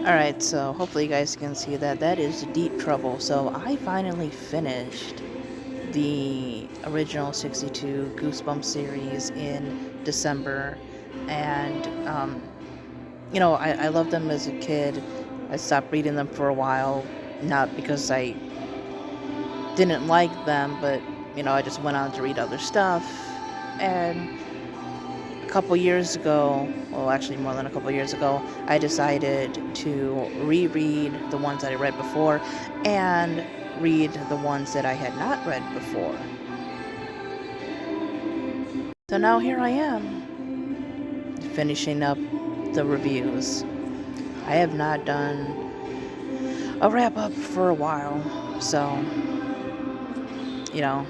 Alright, so hopefully you guys can see that. That is Deep Trouble. So I finally finished the original 62 Goosebumps series in December. And, I loved them as a kid. I stopped reading them for a while, not because I didn't like them, but, I just went on to read other stuff. And a couple years ago, well, actually more than a couple years ago, I decided to reread the ones that I read before and read the ones that I had not read before. So now here I am, finishing up the reviews. I have not done a wrap-up for a while, so,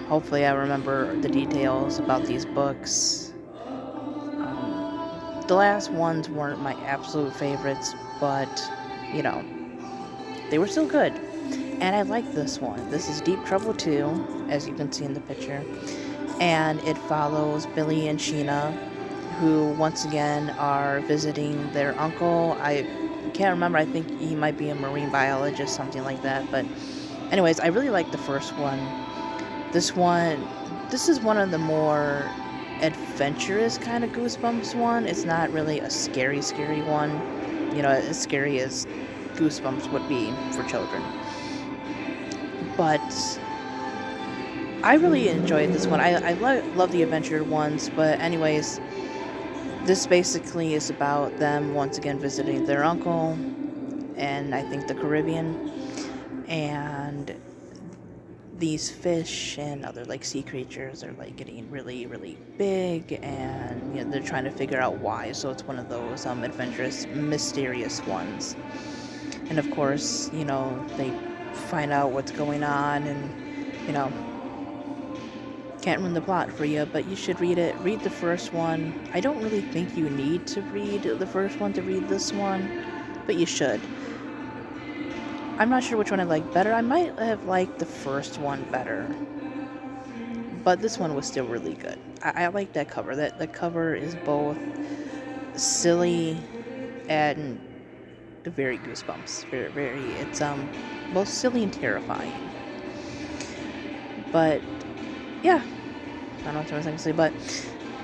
hopefully I remember the details about these books. The last ones weren't my absolute favorites, but, they were still good. And I like this one. This is Deep Trouble 2, as you can see in the picture. And it follows Billy and Sheena, who once again are visiting their uncle. I can't remember. I think he might be a marine biologist, something like that. But anyways, I really like the first one. This is one of the more adventurous kind of Goosebumps one. It's not really a scary one, as scary as Goosebumps would be for children. But I really enjoyed this one. I love the adventure ones, but anyways, this basically is about them once again visiting their uncle, and I think the Caribbean, and these fish and other sea creatures are getting really, really big, and they're trying to figure out why. So it's one of those adventurous, mysterious ones. And of course, they find out what's going on, and can't ruin the plot for you, but you should read it. Read the first one. I don't really think you need to read the first one to read this one, but you should. I'm not sure which one I like better. I might have liked the first one better, but this one was still really good. I like that cover. The cover is both silly and very Goosebumps. It's both silly and terrifying. But yeah, I don't know what I was say, but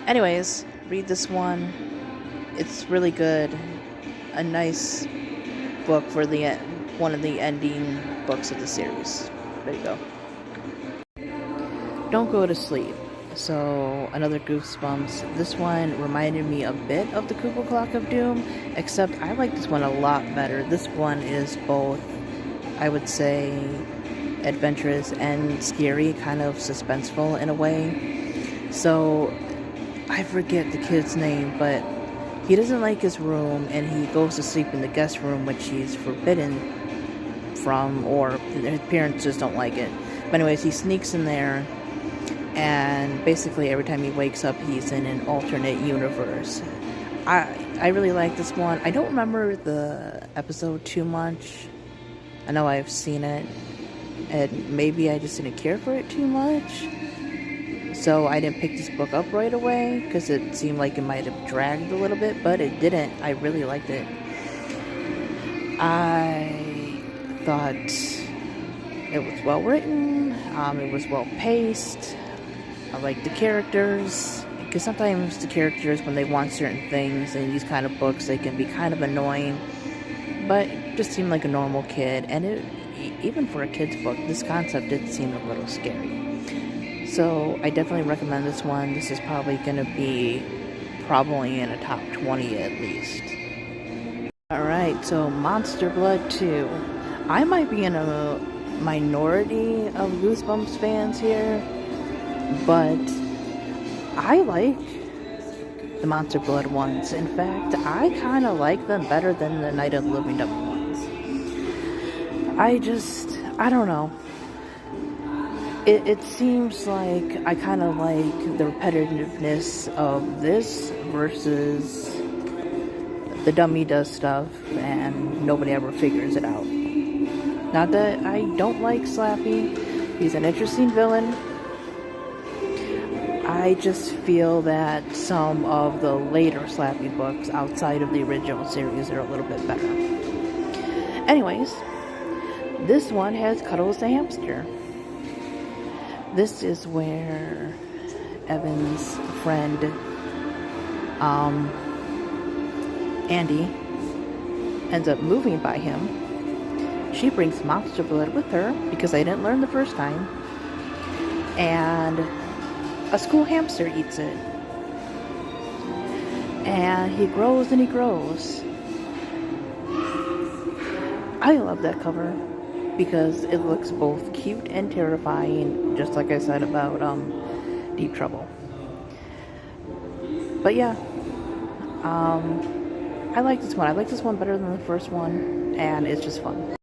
anyways, read this one. It's really good. A nice book for the end. One of the ending books of the series. There you go. Don't Go to Sleep. So, another Goosebumps. This one reminded me a bit of the Cuckoo Clock of Doom, except I like this one a lot better. This one is both, I would say, adventurous and scary, kind of suspenseful in a way. So, I forget the kid's name, but he doesn't like his room, and he goes to sleep in the guest room, which he's forbidden from, or his parents just don't like it. But anyways, he sneaks in there, and basically every time he wakes up, he's in an alternate universe. I really like this one. I don't remember the episode too much. I know I've seen it, and maybe I just didn't care for it too much, so I didn't pick this book up right away, because it seemed like it might have dragged a little bit, but it didn't. I really liked it. I thought it was well written, it was well paced. I liked the characters, because sometimes the characters, when they want certain things in these kind of books, they can be kind of annoying, but it just seemed like a normal kid, and even for a kid's book, this concept did seem a little scary. So I definitely recommend this one. This is probably going to be in a top 20 at least. Alright, so Monster Blood 2. I might be in a minority of Goosebumps fans here, but I like the Monster Blood ones. In fact, I kind of like them better than the Night of the Living Dead ones. I don't know. It seems like I kind of like the repetitiveness of this versus the dummy does stuff and nobody ever figures it out. Not that I don't like Slappy. He's an interesting villain. I just feel that some of the later Slappy books outside of the original series are a little bit better. Anyways, this one has Cuddles the hamster. This is where Evan's friend, Andy, ends up moving by him. She brings monster blood with her because I didn't learn the first time. And a school hamster eats it. And he grows and he grows. I love that cover because it looks both cute and terrifying, just like I said about Deep Trouble. But yeah, I like this one. I like this one better than the first one, and it's just fun.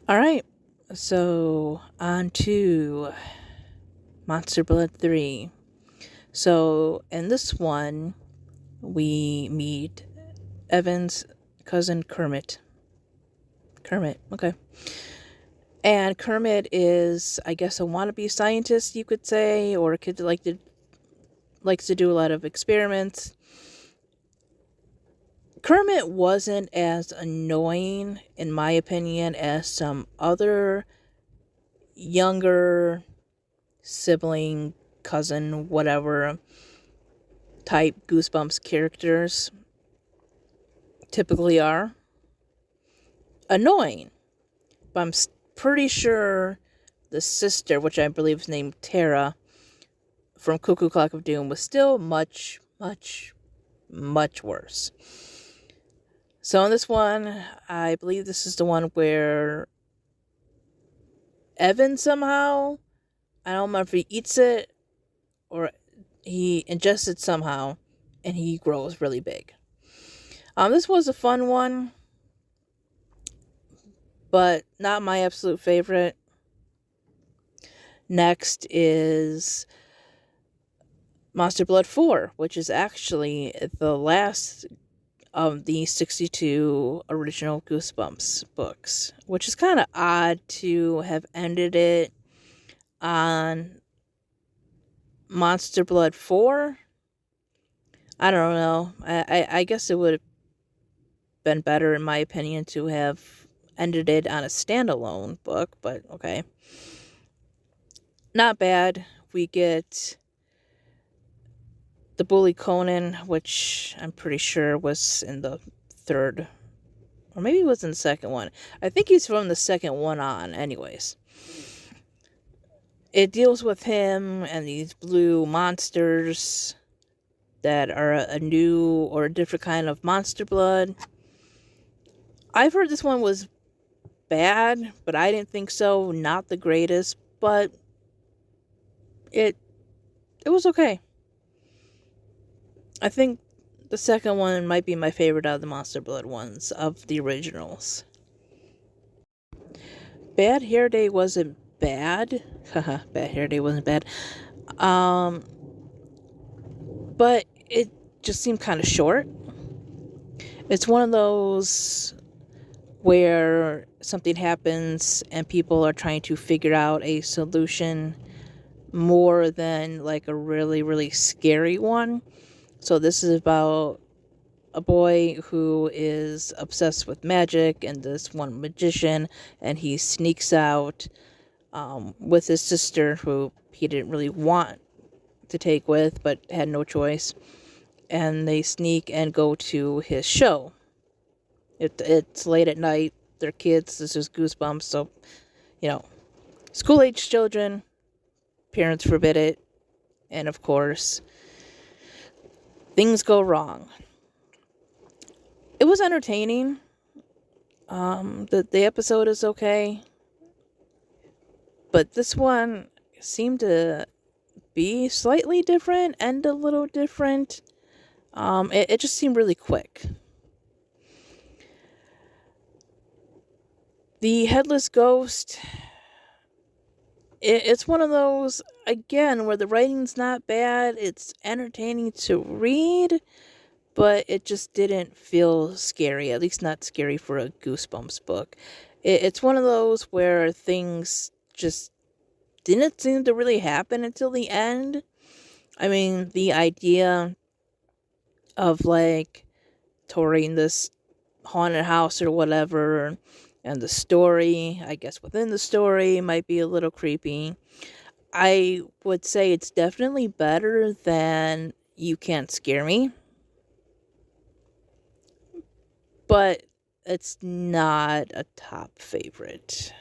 Alright, so on to Monster Blood 3. So in this one, we meet Evan's cousin Kermit. Okay. And Kermit is, I guess, a wannabe scientist, you could say, or a kid that likes to do a lot of experiments. Kermit wasn't as annoying, in my opinion, as some other younger sibling, cousin, whatever type Goosebumps characters typically are. Annoying. But I'm pretty sure the sister, which I believe is named Tara, from Cuckoo Clock of Doom, was still much, much, much worse. So in this one, I believe this is the one where Evan somehow, I don't remember if he eats it or he ingests it somehow, and he grows really big. This was a fun one, but not my absolute favorite. Next is Monster Blood 4, which is actually the last of the 62 original Goosebumps books, which is kind of odd to have ended it on Monster Blood 4. I don't know. I guess it would have been better, in my opinion, to have ended it on a standalone book, but okay. Not bad. We get the bully Conan, which I'm pretty sure was in the third, or maybe it was in the second one. I think he's from the second one on, anyways. It deals with him and these blue monsters that are a new or a different kind of monster blood. I've heard this one was bad, but I didn't think so. Not the greatest, but it was okay. I think the second one might be my favorite out of the Monster Blood ones, of the originals. Bad Hair Day wasn't bad. Haha, Bad Hair Day wasn't bad. But it just seemed kind of short. It's one of those where something happens and people are trying to figure out a solution more than like a really, really scary one. So this is about a boy who is obsessed with magic and this one magician, and he sneaks out with his sister, who he didn't really want to take with, but had no choice. And they sneak and go to his show. It's late at night. They're kids. This is Goosebumps. So, school-age children, parents forbid it. And of course, things go wrong. It was entertaining. The episode is okay. But this one seemed to be slightly different and a little different. It just seemed really quick. The Headless Ghost, it's one of those, again, where the writing's not bad. It's entertaining to read, but it just didn't feel scary, at least not scary for a Goosebumps book. It's one of those where things just didn't seem to really happen until the end. I mean, the idea of, like, touring this haunted house or whatever, and the story, I guess within the story, might be a little creepy. I would say it's definitely better than You Can't Scare Me, but it's not a top favorite.